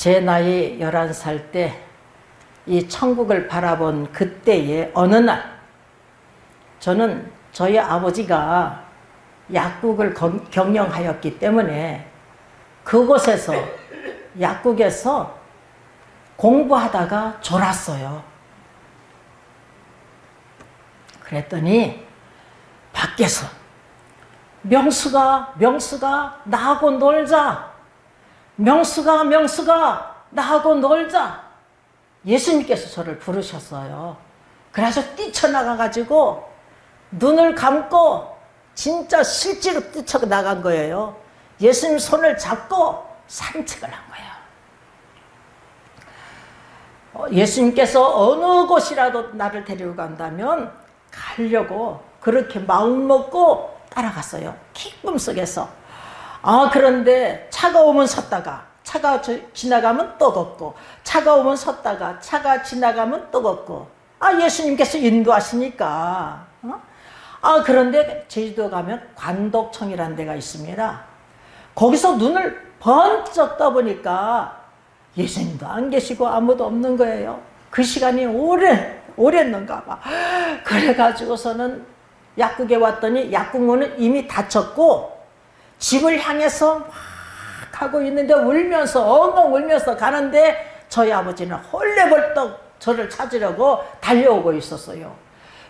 제 나이 11살 때 이 천국을 바라본 그때의 어느 날, 저는 저희 아버지가 약국을 경영하였기 때문에 그곳에서 약국에서 공부하다가 졸았어요. 그랬더니 밖에서 명수가 나하고 놀자, 명수가 나하고 놀자, 예수님께서 저를 부르셨어요. 그래서 뛰쳐나가가지고 눈을 감고 진짜 실제로 뛰쳐나간 거예요. 예수님 손을 잡고 산책을 한 거예요. 예수님께서 어느 곳이라도 나를 데리고 간다면 가려고 그렇게 마음 먹고 따라갔어요. 기쁨 속에서. 그런데 차가 오면 섰다가, 차가 지나가면 또 걷고, 차가 오면 섰다가, 차가 지나가면 또 걷고. 예수님께서 인도하시니까. 그런데 제주도 가면 관독청이라는 데가 있습니다. 거기서 눈을 번쩍 떠보니까 예수님도 안 계시고 아무도 없는 거예요. 그 시간이 오랬는가 봐. 그래가지고서는 약국에 왔더니 약국문은 이미 닫혔고 집을 향해서 막 가고 있는데 엉엉 울면서 가는데 저희 아버지는 헐레벌떡 저를 찾으려고 달려오고 있었어요.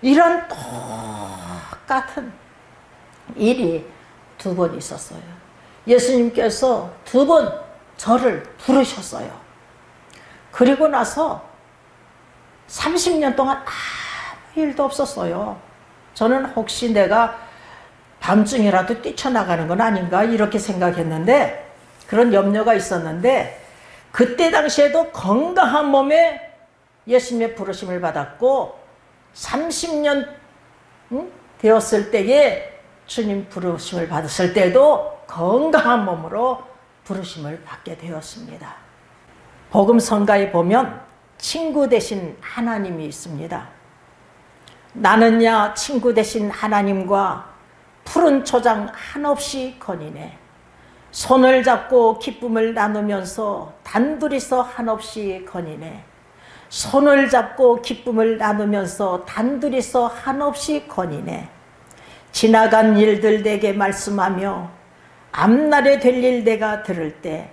이런 똑같은 일이 두 번 있었어요. 예수님께서 두 번 저를 부르셨어요. 그리고 나서 30년 동안 아무 일도 없었어요. 저는 혹시 내가 밤중이라도 뛰쳐나가는 건 아닌가 이렇게 생각했는데, 그런 염려가 있었는데, 그때 당시에도 건강한 몸에 예수님의 부르심을 받았고 30년 되었을 때에 주님 부르심을 받았을 때도 건강한 몸으로 부르심을 받게 되었습니다. 복음성가에 보면 친구 되신 하나님이 있습니다. 나는야 친구 되신 하나님과 푸른 초장 한없이 거니네. 손을 잡고 기쁨을 나누면서 단둘이서 한없이 거니네. 손을 잡고 기쁨을 나누면서 단둘이서 한없이 거니네. 지나간 일들 내게 말씀하며 앞날에 될 일 내가 들을 때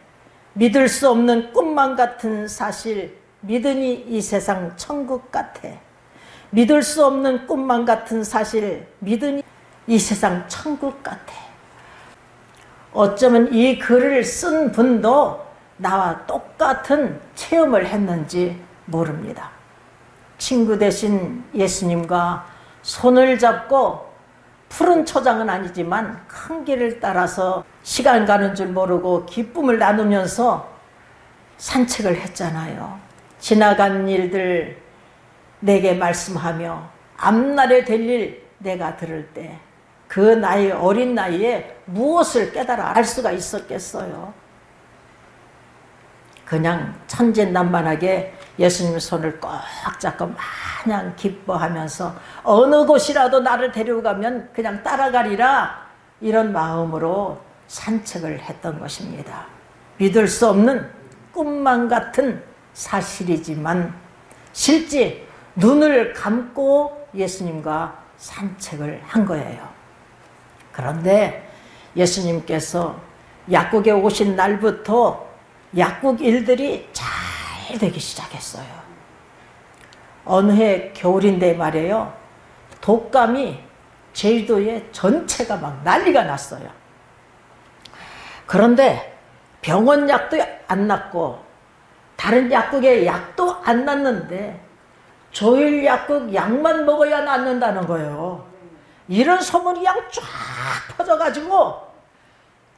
믿을 수 없는 꿈만 같은 사실 믿으니 이 세상 천국 같아. 믿을 수 없는 꿈만 같은 사실 믿으니 이 세상 천국 같아. 어쩌면 이 글을 쓴 분도 나와 똑같은 체험을 했는지 모릅니다. 친구 되신 예수님과 손을 잡고 푸른 초장은 아니지만 큰 길을 따라서 시간 가는 줄 모르고 기쁨을 나누면서 산책을 했잖아요. 지나간 일들 내게 말씀하며 앞날에 될 일 내가 들을 때 그 나이 어린 나이에 무엇을 깨달아 알 수가 있었겠어요. 그냥 천진난만하게 예수님 손을 꼭 잡고 마냥 기뻐하면서 어느 곳이라도 나를 데리고 가면 그냥 따라가리라, 이런 마음으로 산책을 했던 것입니다. 믿을 수 없는 꿈만 같은 사실이지만 실제 눈을 감고 예수님과 산책을 한 거예요. 그런데 예수님께서 약국에 오신 날부터 약국 일들이 잘 되기 시작했어요. 어느 해 겨울인데 말이에요. 독감이 제주도에 전체가 막 난리가 났어요. 그런데 병원 약도 안 났고 다른 약국에 약도 안 났는데 조일 약국 약만 먹어야 낫는다는 거예요. 이런 소문이 양 쫙 퍼져가지고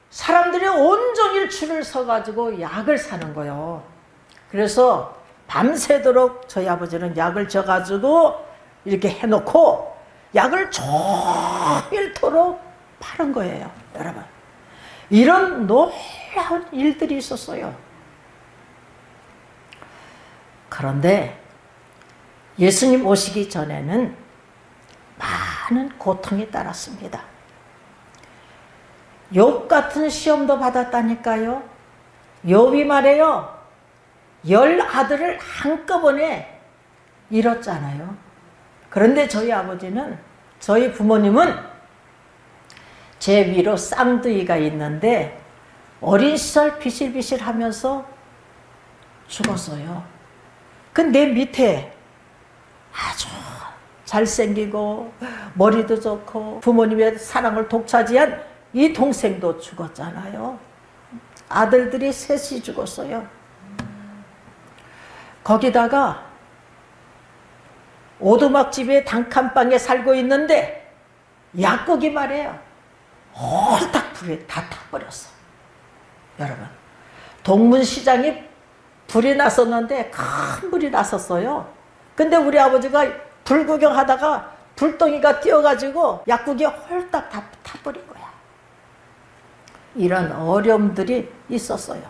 사람들이 온종일 줄을 서가지고 약을 사는 거예요. 그래서 밤새도록 저희 아버지는 약을 져가지고 이렇게 해놓고 약을 종일토록 파는 거예요. 여러분, 이런 놀라운 일들이 있었어요. 그런데 예수님 오시기 전에는 많은 고통이 따랐습니다. 욥 같은 시험도 받았다니까요. 욥이 말해요. 10아들을 한꺼번에 잃었잖아요. 그런데 저희 아버지는, 저희 부모님은 제 위로 쌍둥이가 있는데 어린 시절 비실비실 하면서 죽었어요. 근데 밑에 아주 잘생기고 머리도 좋고 부모님의 사랑을 독차지한 이 동생도 죽었잖아요. 아들들이 셋이 죽었어요. 거기다가 오두막집에 단칸방에 살고 있는데 약국이 말이에요. 홀딱 불이 다 타버렸어. 여러분, 동문시장이 불이 났었는데 큰 불이 났었어요. 근데 우리 아버지가 불 구경하다가 불덩이가 뛰어가지고 약국이 홀딱 다 타버린 거야. 이런 어려움들이 있었어요.